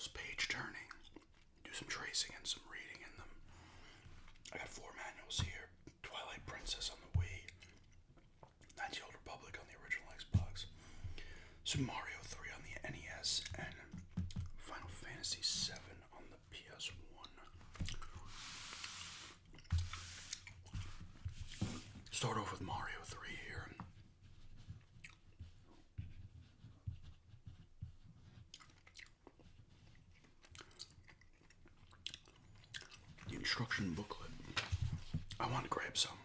manuals, page turning, do some tracing and some reading in them. I got 4 manuals here. Twilight Princess on the Wii, 90 Old Republic on the original Xbox, Super Mario 3 on the NES, and Final Fantasy 7 on the PS1. Start off with Mario 3 here. The instruction booklet. I wanted to grab some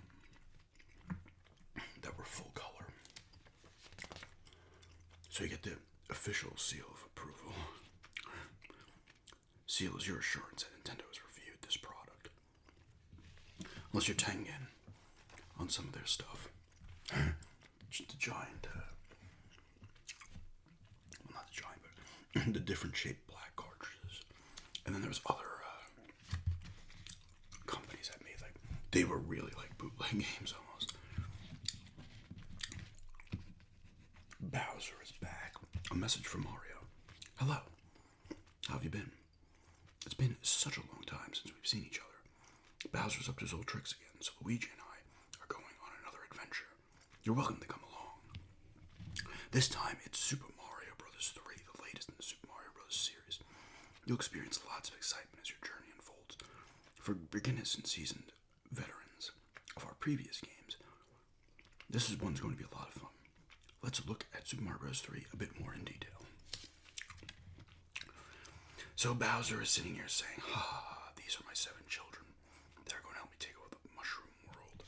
that were full color. So you get the official seal of approval. Seal is your assurance that Nintendo has reviewed this product. Unless you're Tengen on some of their stuff. Just the giant, well, not the giant, but the different shaped black cartridges. And then there was other companies that made, like, they were really like bootleg games almost. Bowser is back. A message from Mario. Hello. How have you been? It's been such a long time since we've seen each other. Bowser's up to his old tricks again, so Luigi and I are going on another adventure. You're welcome to come along. This time, it's Super Mario Bros. 3, the latest in the Super Mario Bros. Series. You'll experience lots of excitement as your journey unfolds. For beginners and seasoned veterans of our previous games, this one's going to be a lot of fun. Let's look at Super Mario Bros. 3 a bit more in detail. So Bowser is sitting here saying, ha, these are my 7 children. They're going to help me take over the mushroom world.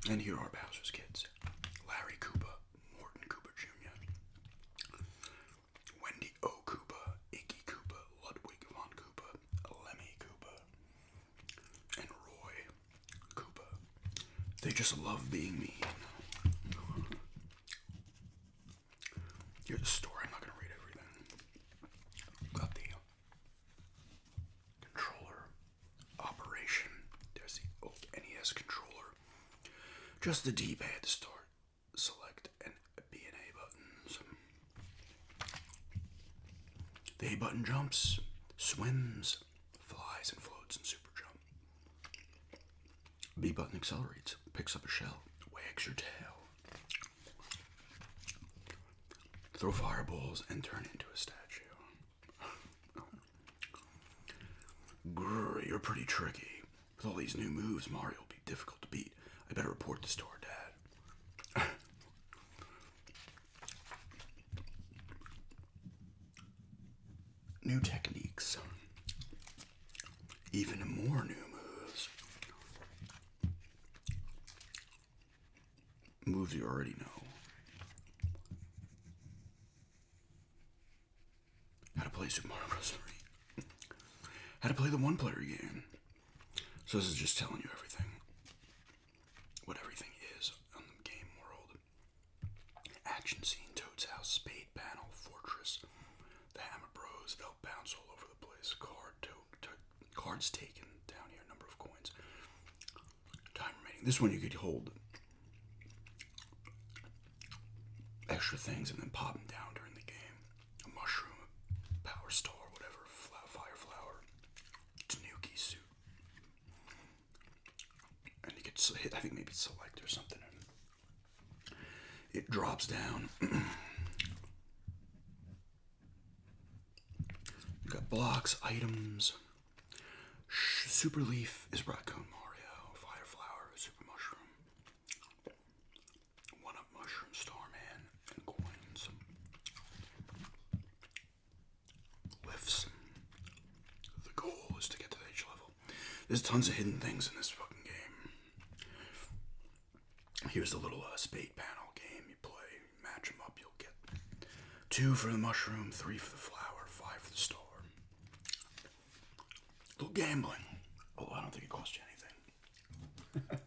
And here are Bowser's kids. Larry Koopa, Morton Koopa Jr., Wendy O. Koopa, Iggy Koopa, Ludwig von Koopa, Lemmy Koopa, and Roy Koopa. They just love being mean. Here's the story. I'm not going to read everything. Got the controller operation. There's the old NES controller. Just the D-pad to start, select, and B and A buttons. The A button jumps, swims, flies, and floats in Super Jump. B button accelerates, picks up a shell, wags your tail. Throw fireballs and turn into a statue. Grr, you're pretty tricky. With all these new moves, Mario will be difficult to beat. I better report this to our dad. New techniques. Even more new moves. Moves you already know. How to play Super Mario Bros. 3. How to play the one-player game. So this is just telling you everything. What everything is on the game world. Action scene, Toad's house, spade panel, fortress, the Hammer Bros, they'll bounce all over the place. Cards taken, down here, number of coins. Time remaining. This one you could hold extra things and then pop them down during the game. A mushroom, a power star, whatever, fire flower, Tanuki suit. And you get hit, I think maybe select or something. And it drops down. You got blocks, items. Super Leaf is Raccoon Mario. Fire Flower, Super Mushroom. 1-Up Mushroom, Starman, and coins. Lifts. The goal is to get to each level. There's tons of hidden things in this fucking game. Here's the little spade panel game you play. Match them up, you'll get 2 for the mushroom, 3 for the flower, 5 for the star. A little gambling. Although I don't think it costs you anything.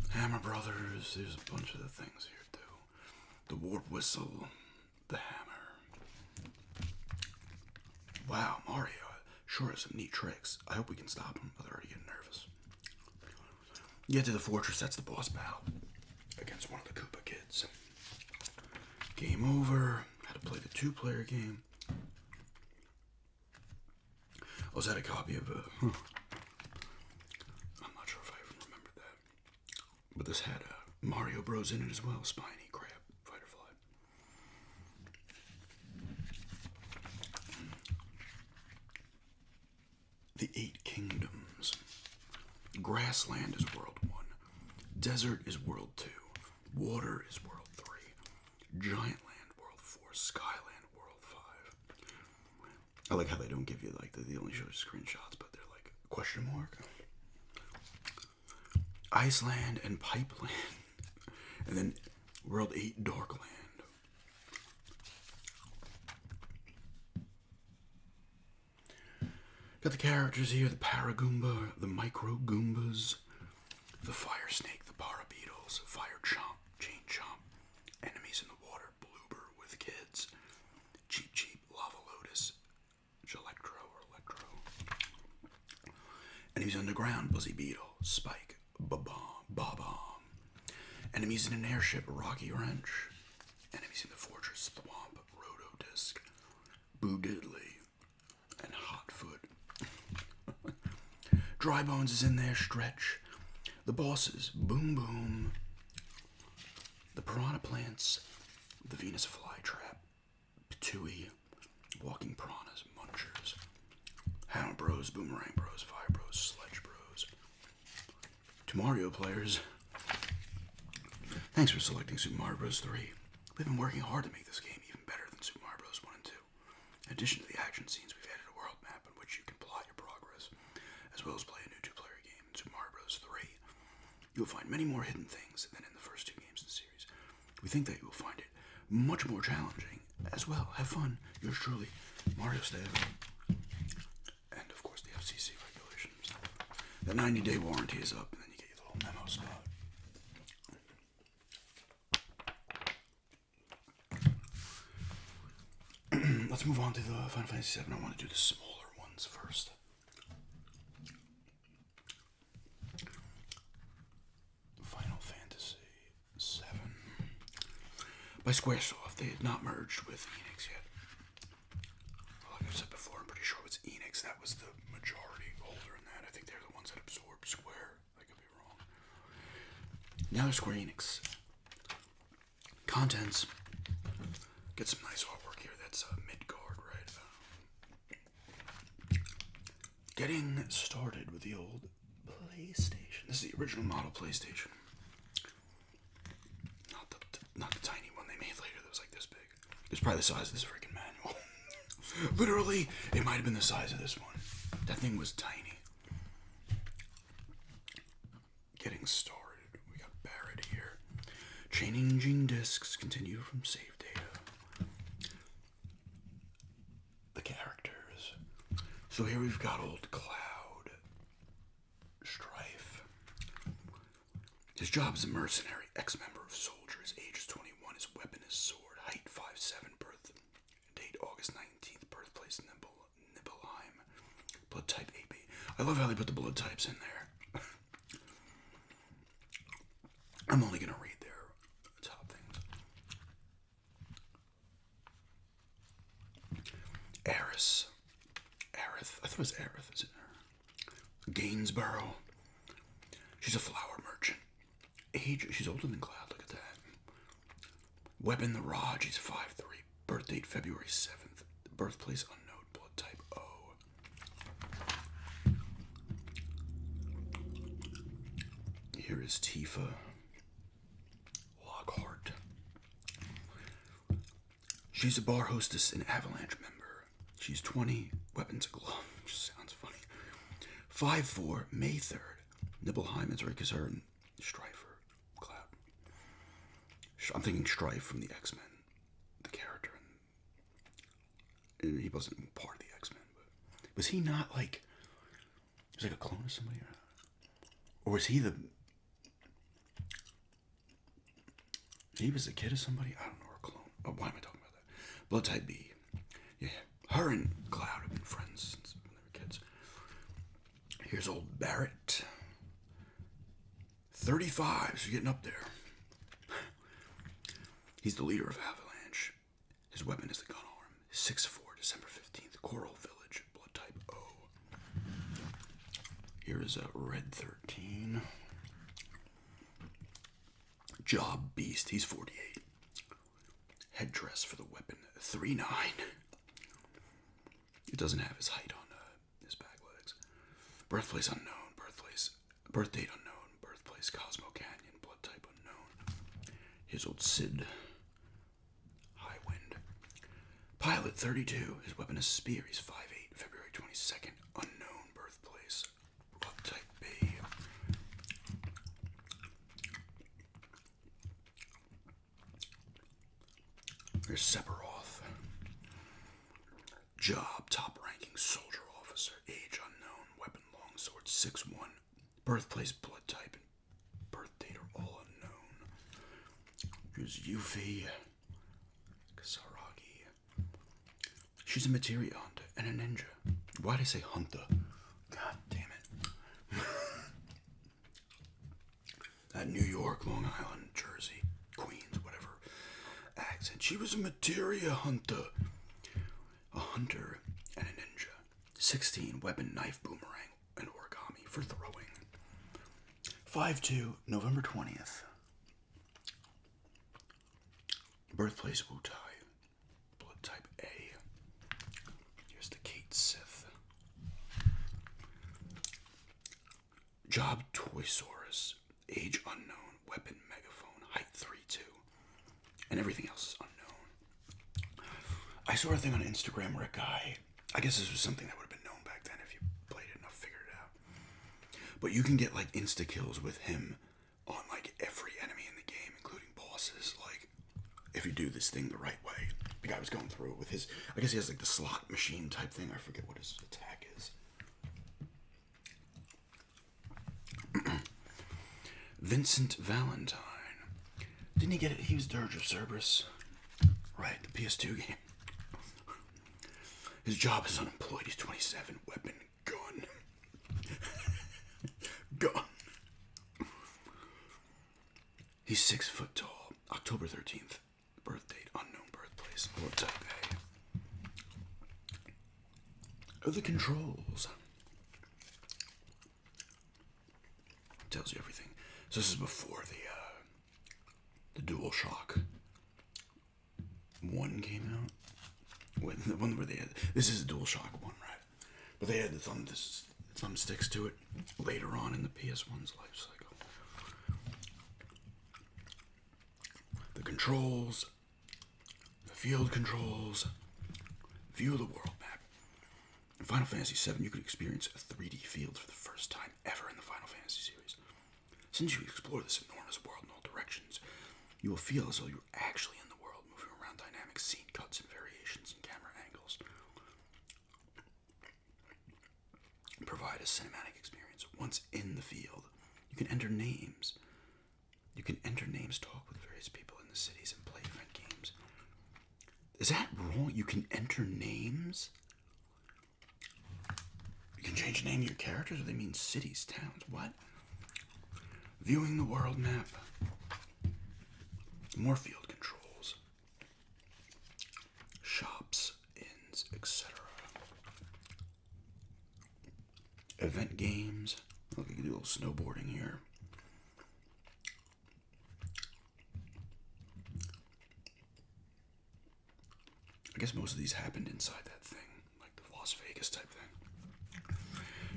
Hammer Brothers, there's a bunch of the things here too. The warp whistle, the hammer. Wow, Mario sure has some neat tricks. I hope we can stop him, but they're already getting nervous. You get to the fortress, that's the boss battle. Against one of the Koopa kids. Game over. Had to play the 2-player game. I was at a copy of I'm not sure if I even remembered that. But this had Mario Bros in it as well. Spiny, Crab, Fighter Fly. The 8 Kingdoms. Grassland is World 1. Desert is World 2. Water is World 3. Giant Land, World 4. Skyland, World 5. I like how they don't give you, like, they only show screenshots, but they're like, question mark? Iceland and Pipeland. And then World 8, Darkland. Got the characters here, the Paragoomba, the Micro Goombas, the Fire Snake, the Para Beetles, Fire Chomp, Chain Chomp, enemies in the water, Bloober with kids, Cheep Cheep, Lava Lotus, Electro or Electro. Enemies underground, Buzzy Beetle, Spike, Bob-Bomb. Enemies in an airship, Rocky Wrench. Enemies in the fortress, Thwomp, Rotodisc, Boo Diddley, and Hotfoot. Dry Bones is in there, Stretch. The bosses, Boom Boom. The Piranha Plants, the Venus Flytrap, Patooey, Walking Piranhas, Munchers, Hammer Bros, Boomerang Bros, Fire Bros, Sledge Bros. To Mario players, thanks for selecting Super Mario Bros. 3. We've been working hard to make this game even better than Super Mario Bros. 1 and 2. In addition to the action scenes, we've added a world map in which you can plot your progress, as well as play a new 2-player game in Super Mario Bros. 3. You'll find many more hidden things than in the first 2 games in the series. We think that you will find it much more challenging as well. Have fun. Yours truly, Mario Stave. And of course the FCC regulations. The 90-day warranty is up, and then you get your little memo spot. Let's move on to the Final Fantasy VII. I want to do the smaller ones first. Final Fantasy VII. By Squaresoft. They had not merged with Enix yet. Like I've said before, I'm pretty sure it was Enix that was the majority holder in that. I think they're the ones that absorbed Square. I could be wrong. Now they're Square Enix. Contents. Get some nice artwork here. That's Midgard, right? Getting started with the old PlayStation. This is the original model PlayStation. Not the tiny one they made later that was like this big. It was probably the size of this freaking manual. Literally, it might have been the size of this one. That thing was tiny. Getting started. We got Barrett here. Changing discs. Continue from save data. The characters. So here we've got old Cloud. Strife. His job is a mercenary, ex-member of soldiers, age 21, his weapon is sword, height 5'7", birth date August 19th, birthplace Nibelheim, blood type AB. I love how they put the blood types in there. I'm only going to read their top things. Aerith. I thought it was Aerith, is it? Gainsborough. She's a flower merchant. Age, she's older than Cloud, look at that. Weapon, the Rod, she's 5'3", birth date February 7th, birthplace unknown, blood type O. Here is Tifa. Lockhart. She's a bar hostess and Avalanche member. She's 20, weapons a glove, which sounds funny. 5'4", May 3rd, Nibelheim is right because her and Strife. I'm thinking Strife from the X-Men, the character, and he wasn't part of the X-Men, but was he not like, he was like a clone of somebody, or was he he was a kid of somebody? I don't know, or a clone. Oh, why am I talking about that? Blood type B. Yeah, her and Cloud have been friends since when they were kids. Here's old Barrett. 35, so you're getting up there. He's the leader of Avalanche. His weapon is the gun arm. 6'4", December 15th, Coral Village, blood type O. Here is a Red 13. Job Beast, he's 48. Headdress for the weapon, 3'9". It doesn't have his height on his back legs. Birthplace unknown, birth date unknown, birthplace Cosmo Canyon, blood type unknown. His old Sid, High Wind. Pilot 32, his weapon is spear, he's 5'8", February 22nd, unknown, birthplace, blood type B. There's Sephiroth. Job, top-ranking soldier officer, age unknown, weapon longsword, 6'1", birthplace, blood type, and birth date are all unknown. Here's Yuffie Kasaragi. She's a materia hunter and a ninja. Why'd I say hunter? God damn it. That New York, Long Island, Jersey, Queens, whatever accent. She was a materia hunter. A hunter and a ninja. 16, weapon, knife, boomerang, and origami for throwing. 5'2", November 20th. Birthplace, Wutai. Blood type A. Here's the Kate Sith. Job, Toysaurus. Age unknown, weapon, megaphone, height 3'2". And everything else is unknown. I saw a thing on Instagram where a guy, I guess this was something that would have been known back then if you played it enough, figured it out. But you can get like insta kills with him on like every enemy in the game, including bosses. Like if you do this thing the right way. The guy was going through it with his, I guess he has like the slot machine type thing. I forget what his attack is. Vincent Valentine. Didn't he get it? He was Dirge of Cerberus. Right, the PS2 game. His job is unemployed. He's 27. Weapon, gun. Gun. He's 6 foot tall. October 13th. Birth date, unknown birthplace. Blood type A. The controls. Tells you everything. So this is before the DualShock 1 came out. The one where they had, this is a DualShock 1, right? But they had the thumbsticks to it later on in the PS1's life cycle. The controls, the field controls, view of the world map. In Final Fantasy VII, you could experience a 3D field for the first time ever in the Final Fantasy series. Since you explore this enormous world in all directions, you will feel as though you're actually in the world, moving around dynamic scene cuts and variations in camera angles. Provide a cinematic experience. Once in the field, you can enter names. You can enter names, talk with various people in the cities, and play event games. Is that wrong? You can enter names? You can change the name of your characters, or they mean cities, towns, what? Viewing the world map. More field controls. Shops, inns, etc. Event games. Look, you can do a little snowboarding here. I guess most of these happened inside that thing, like the Las Vegas type thing.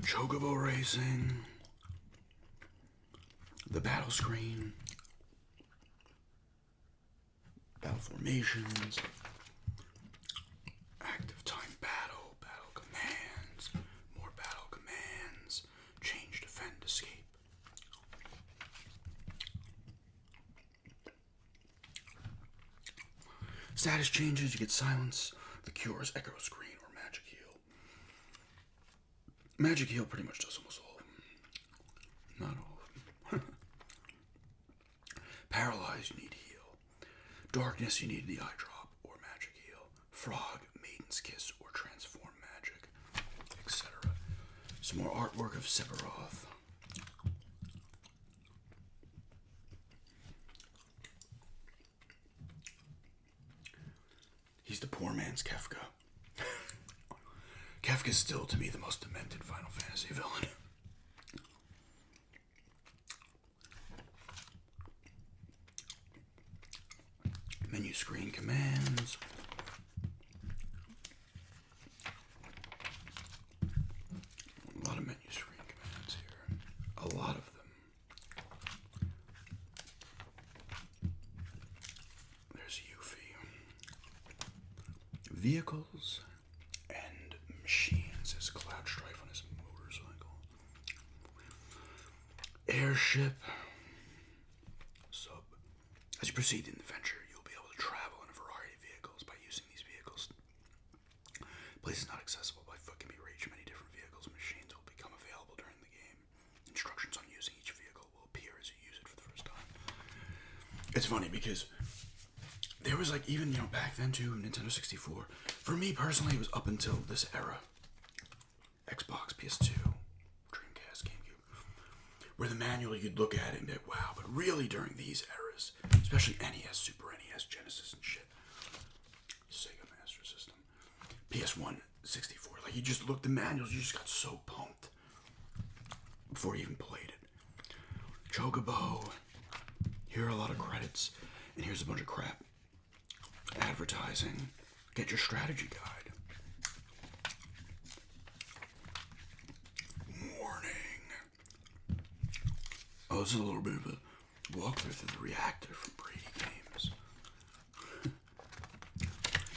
Chocobo racing. The battle screen. Battle formations. Active time battle. Battle commands. More battle commands. Change, defend, escape. Status changes, you get silence. The cures, echo screen, or magic heal. Magic heal pretty much does almost all of them. Not all of them. Paralyzed, you need heal. Darkness, you need the eye drop or magic heal. Frog, maiden's kiss, or transform magic, etc. Some more artwork of Sephiroth. He's the poor man's Kefka. Kefka's still, to me, the most demented Final Fantasy villain. Menu screen commands. A lot of menu screen commands here. A lot of them. There's Yuffie. Vehicles and machines. There's Cloud Strife on his motorcycle. Airship. Sub. As you proceed in the venture, you'll be able to travel in a variety of vehicles by using these vehicles. Places not accessible by foot can be reached. Many different vehicles and machines will become available during the game. Instructions on using each vehicle will appear as you use it for the first time. It's funny because there was like, even, back then too, Nintendo 64. For me personally, it was up until this era. Xbox, PS2, Dreamcast, GameCube. Where the manual, you'd look at it and be like, wow. But really during these eras, especially NES, Super NES, Genesis and shit, Sega Master System, PS1, 64, like you just looked at the manuals, you just got so pumped before you even played it. Chocobo, here are a lot of credits, and here's a bunch of crap. Advertising, get your strategy guide. Oh, this is a little bit of a walkthrough through the reactor from Brady Games.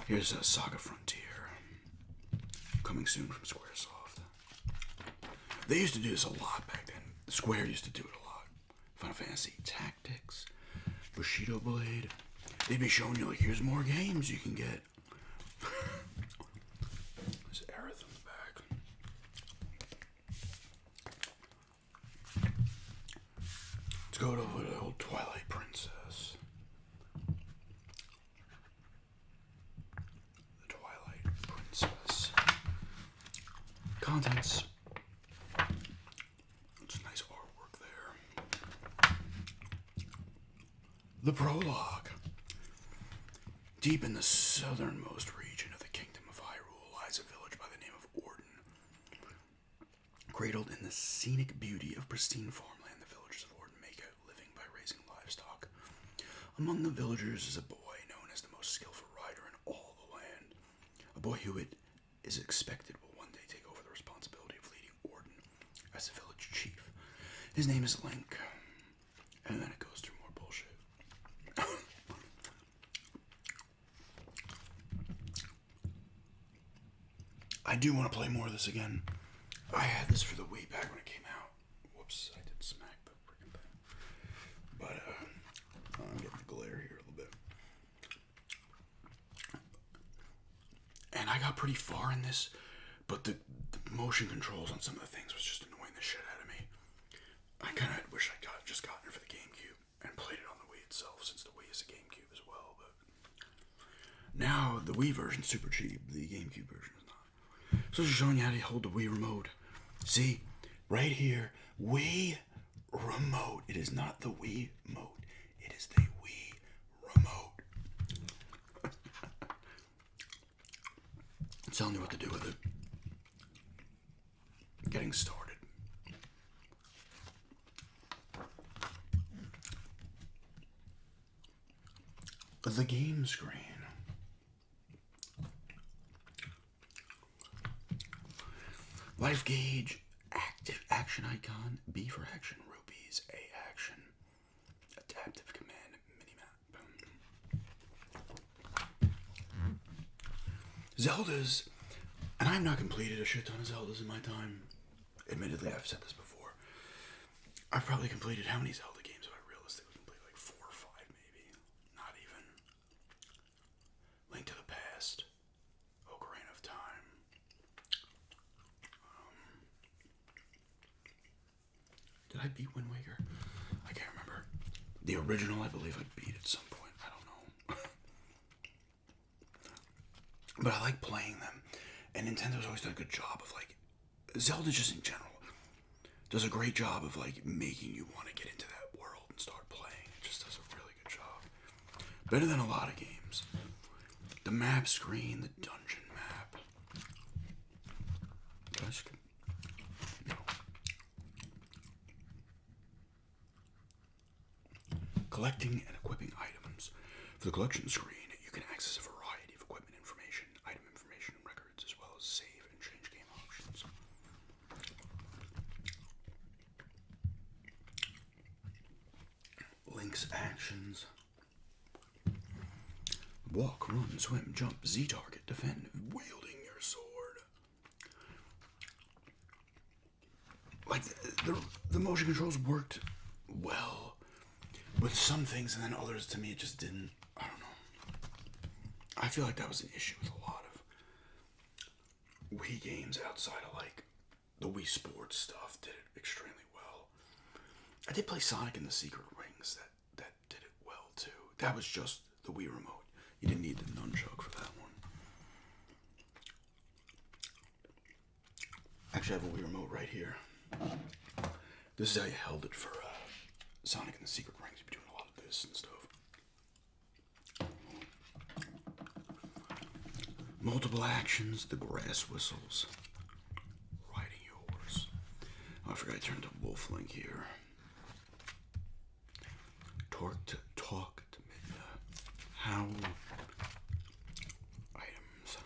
Here's Saga Frontier. Coming soon from Squaresoft. They used to do this a lot back then. Square used to do it a lot. Final Fantasy Tactics, Bushido Blade. They'd be showing you, like, here's more games you can get. There's Aerith on the back. Let's go to the old Twilight Princess. The Twilight Princess. Contents. It's nice artwork there. The prologue. Deep in the southernmost region of the Kingdom of Hyrule lies a village by the name of Orden. Cradled in the scenic beauty of pristine farmland, the villagers of Orden make a living by raising livestock. Among the villagers is a boy known as the most skillful rider in all the land. A boy who it is expected will one day take over the responsibility of leading Orden as the village chief. His name is Link. And then it goes through more bullshit. I do want to play more of this again. I had this for the Wii back when it came out. Whoops, I did smack the freaking thing. But, I'm getting the glare here a little bit. And I got pretty far in this, but the motion controls on some of the things was just annoying the shit out of me. I kind of wish I just gotten it for the GameCube and played it on the Wii itself, since the Wii is a GameCube as well. But now the Wii version's super cheap. The GameCube version is not. So just showing you how to hold the Wii remote. See, right here, Wii remote. It is not the Wii remote. It is the Wii remote. It's telling you what to do with it. Getting started. The game screen. Life gauge, active action icon, B for action, rupees, A action, adaptive command, minimap. Zeldas, and I've not completed a shit ton of Zeldas in my time. Admittedly, I've said this before. I've probably completed how many Zelda games have I realistically completed? Like 4 or 5 maybe. Not even. Link to the Past. Ocarina of Time. Did I beat Wind Waker? I can't remember. The original, I believe I beat at some point. I don't know. But I like playing them. And Nintendo's always done a good job of, like, Zelda just in general does a great job of, like, making you want to get into that world and start playing. It just does a really good job. Better than a lot of games. The map screen, the dungeon map. Guys, no. Collecting and equipping items. For the collection screen, you can access a variety of equipment information, item information, and records, as well as save and change game options. Link's actions. Walk, run, swim, jump, Z-target, defend, wielding your sword. Like, the motion controls worked well with some things, and then others, to me, it just didn't. I don't know. I feel like that was an issue with a lot of Wii games outside of, like, the Wii Sports stuff did it extremely well. I did play Sonic and the Secret Rings that did it well, too. That was just the Wii remote. You didn't need the nunchuck for that one. Actually, I have a Wii remote right here. This is how you held it for Sonic and the Secret Rings. You'd be doing a lot of this and stuff. Multiple actions, the grass whistles. Riding your horse. Oh, I forgot I turned to Wolf Link here. Talk to Midna. Howl. Items.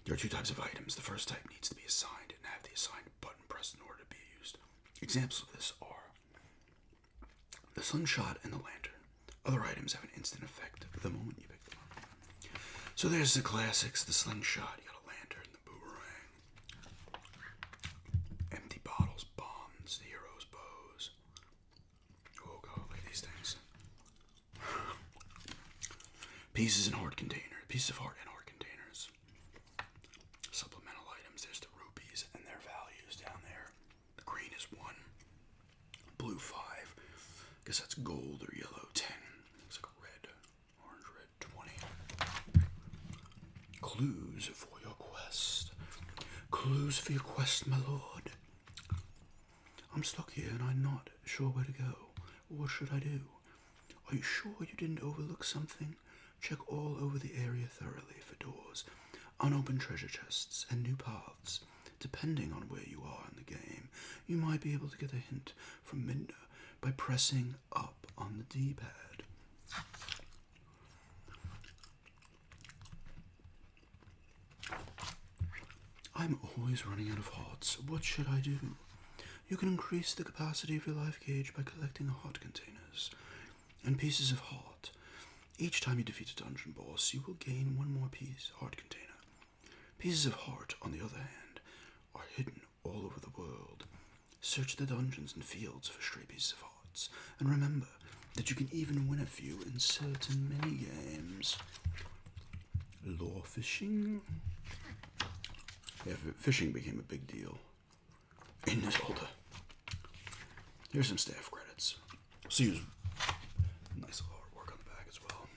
There are two types of items. The first type needs to be assigned and have the assigned button pressed in order to be used. Examples of this are the slingshot and the lantern. Other items have an instant effect the moment you pick them up. So there's the classics, the slingshot, you got a lantern, the boomerang, empty bottles, bombs, the hero's bows. Oh god, look at these things. Pieces of heart and heart containers. Supplemental items, there's the rupees and their values down there. The green is 1, blue 5. Guess that's gold or yellow 10. Looks like a red, orange red 20. Clues for your quest. Clues for your quest, my lord. I'm stuck here and I'm not sure where to go. What should I do? Are you sure you didn't overlook something? Check all over the area thoroughly for doors, unopened treasure chests, and new paths. Depending on where you are in the game, you might be able to get a hint from Midna by pressing up on the D-pad. I'm always running out of hearts. What should I do? You can increase the capacity of your life gauge by collecting heart containers and pieces of heart. Each time you defeat a dungeon boss, you will gain one more heart container. Pieces of heart, on the other hand, are hidden all over the world. Search the dungeons and fields for stray pieces of hearts, and remember that you can even win a few in certain minigames. Lore fishing. Yeah, fishing became a big deal in Zelda. Here's some staff credits. See who's nice little artwork on the back as well.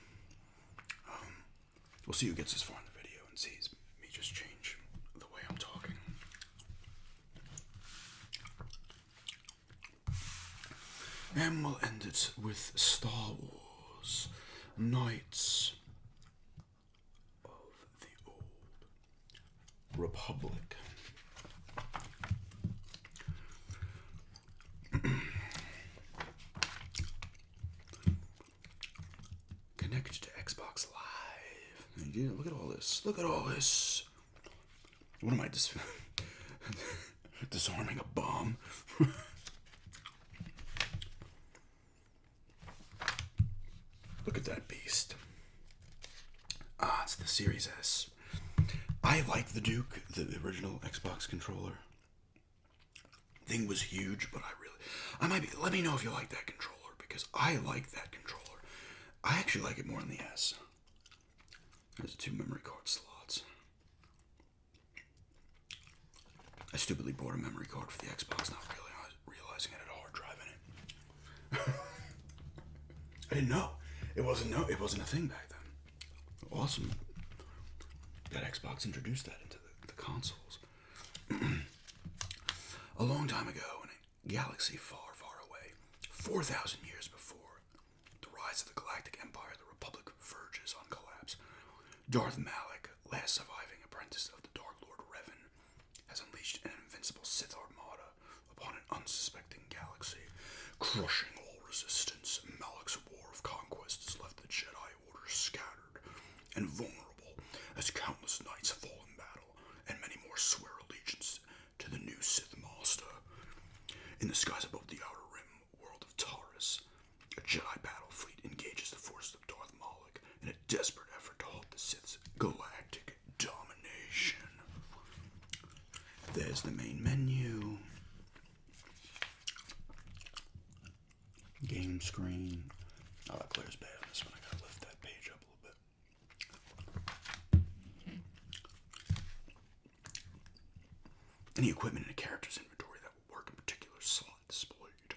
We'll see who gets this far in the video and sees me just change the way I'm talking. And we'll end it with Star Wars Knights of the Old Republic. Connect to Xbox Live. Yeah, look at all this. Look at all this. What am I disarming a bomb? Look at that beast. It's the Series S. I like the Duke, the original Xbox controller. Thing was huge, but let me know if you like that controller, because I like that controller. I actually like it more than the S. There's 2 memory card slots. I stupidly bought a memory card for the Xbox, not realizing it had a hard drive in it. I didn't know. It wasn't a thing back then. Awesome that Xbox introduced that into the consoles. A long time ago, in a galaxy far, far away, 4,000 years before the rise of the Galactic Empire, the Republic verges on collapse. Darth Malak, last surviving apprentice of the Dark Lord Revan, has unleashed an invincible Sith armada upon an unsuspecting galaxy, crushing all resistance. Malak's war of conquest has left the Jedi Order scattered and vulnerable as countless knights fall in battle, and many more swear allegiance to the new Sith Master. In the skies above the Outer Rim world of Taurus, a Jedi battle fleet engages the forces of Darth Malak in a desperate effort to halt the Sith's galactic domination. There's the main menu. Game screen. Oh, that glare is bad on this one. I gotta lift that page up a little bit. Any equipment in a character's inventory that will work in particular slot displayed.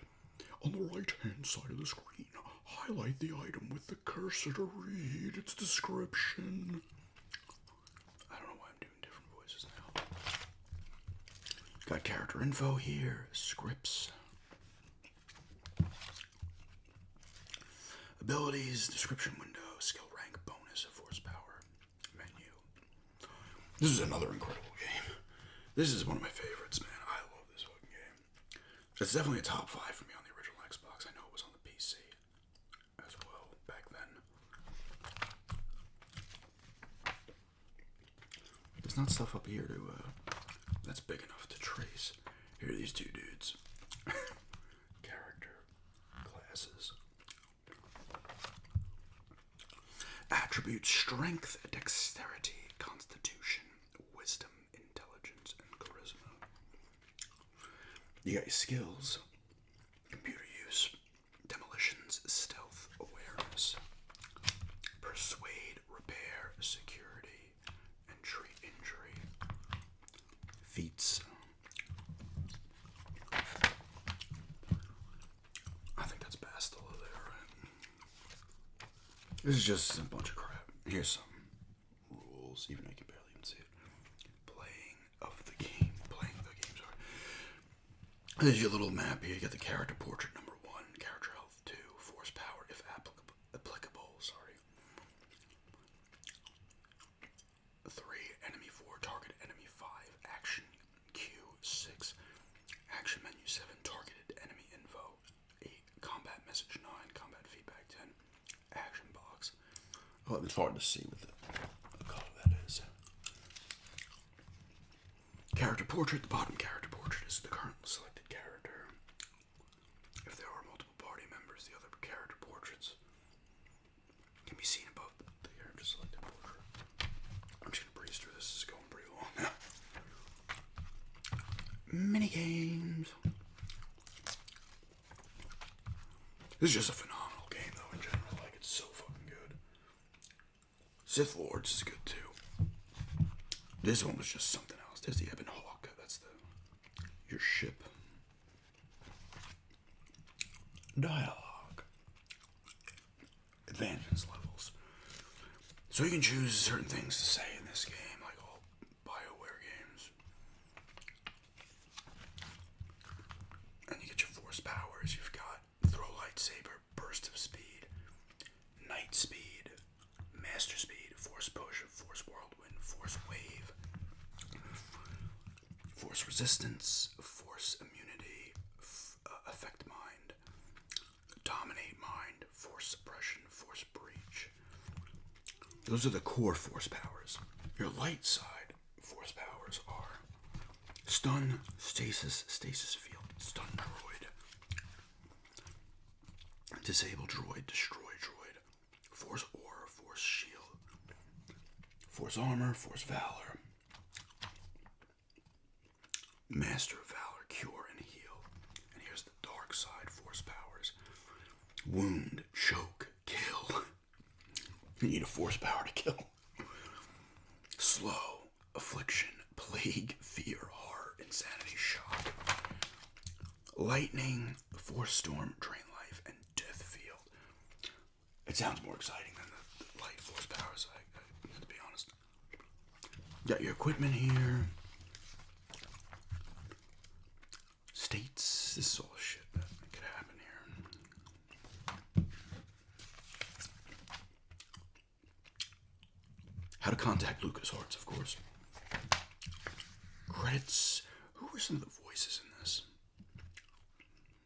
On the right-hand side of the screen, highlight the item with the cursor to read its description. I don't know why I'm doing different voices now. Got character info here, scripts. Abilities, description window, skill rank, bonus, force power, menu. This is another incredible game. This is one of my favorites, man. I love this fucking game. It's definitely a top 5 for me on the original Xbox. I know it was on the PC as well back then. There's not stuff up here that's big enough to trace. Here are these two dudes. Character, classes. Attributes: strength, dexterity, constitution, wisdom, intelligence, and charisma. You got your skills: computer use, demolitions, stealth, awareness, persuade, repair, security, and treat injury. Feats. I think that's Bastila there, right? This is just a bunch of crap. Here's some rules, even though you can barely even see it. Playing the game, sorry. There's your little map here. You got the character portrait number 1, character health 2, force power if applicable, sorry. 3, enemy 4, target enemy 5, action Q 6, action menu 7, targeted enemy info 8, combat message 9, combat feedback 10, action box. Well, it's hard to see what the color that is. Character portrait. The bottom character portrait is the current selected character. If there are multiple party members, the other character portraits can be seen above the character selected portrait. I'm just gonna breeze through this. This is going pretty long now. Minigames. This is just a phenomenal game, though, in general. Like, it's so fucking good. Sith Lords is good, too. This one was just something else. There's the Ebon Hawk. That's your ship. Dialogue. Advancements levels. So you can choose certain things to say in this game, like all BioWare games. And you get your force powers. You've got throw lightsaber, burst of speed, night speed, master speed, force push, force whirlwind, force wave, force resistance, force immunity, affect mind, dominate mind, force suppression, force breach. Those are the core force powers. Your light side force powers are stun, stasis field, stun droid, disable droid, destroy droid, force aura, force shield, force armor, force valor, master of valor, cure and heal. And here's the dark side force powers: wound, choke, kill. You need a force power to kill. Slow, affliction, plague, fear, horror, insanity, shock, lightning, force storm, drain life, and death field. It sounds more exciting than the light force powers, I to be honest. Got your equipment here. States. This is all shit that could happen here. how to contact LucasArts, of course. Credits. Who were some of the voices in this?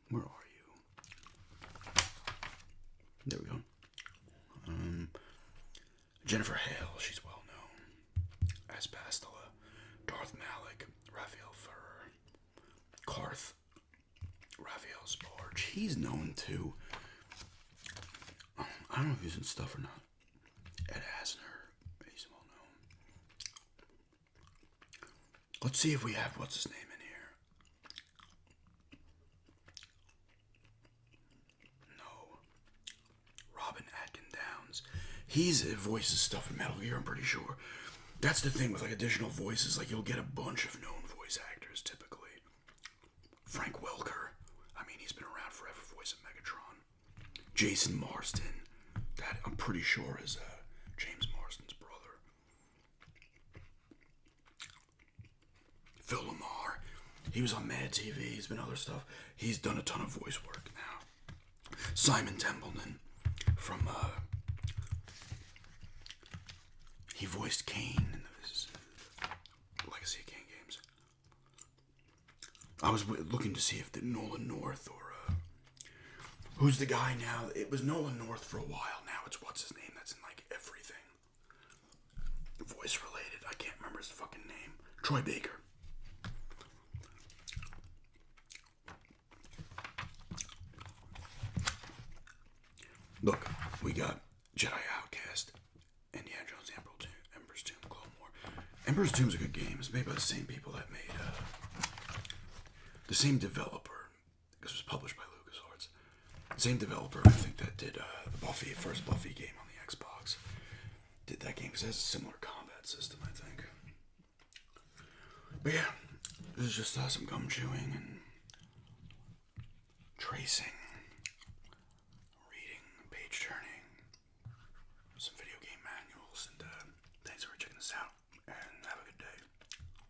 Where are you? There we go. Jennifer Hale, she's well known as Bastila. Darth Malik, Raphael Furrer, Karth, Raphael Sparge. He's known too. I don't know if he's in stuff or not. Ed Asner, he's well known. Let's see if we have what's his name in here. No. Robin Atkin Downs. He's voices stuff in Metal Gear, I'm pretty sure. That's the thing with like additional voices, like you'll get a bunch of known voice actors typically. Frank Welker, I mean he's been around forever, voice of Megatron. Jason Marsden, that I'm pretty sure is James Marsden's brother. Phil Lamar, he was on Mad TV, he's been other stuff. He's done a ton of voice work now. Simon Templeton from he voiced Kane in the Legacy of Kane games. I was looking to see if the Nolan North or who's the guy now? It was Nolan North for a while. Now it's what's his name? That's in like everything. Voice related. I can't remember his fucking name. Troy Baker. Look, we got Jedi Outcast, Indiana Jones, Emperor's Tomb, Clone War. Emperor's Tomb is a good game. It's made by the same people that made, the same developer, because it was published by LucasArts. The same developer, I think, that did the first Buffy game on the Xbox. Did that game because it has a similar combat system, I think. But yeah, this is just some gum chewing and tracing.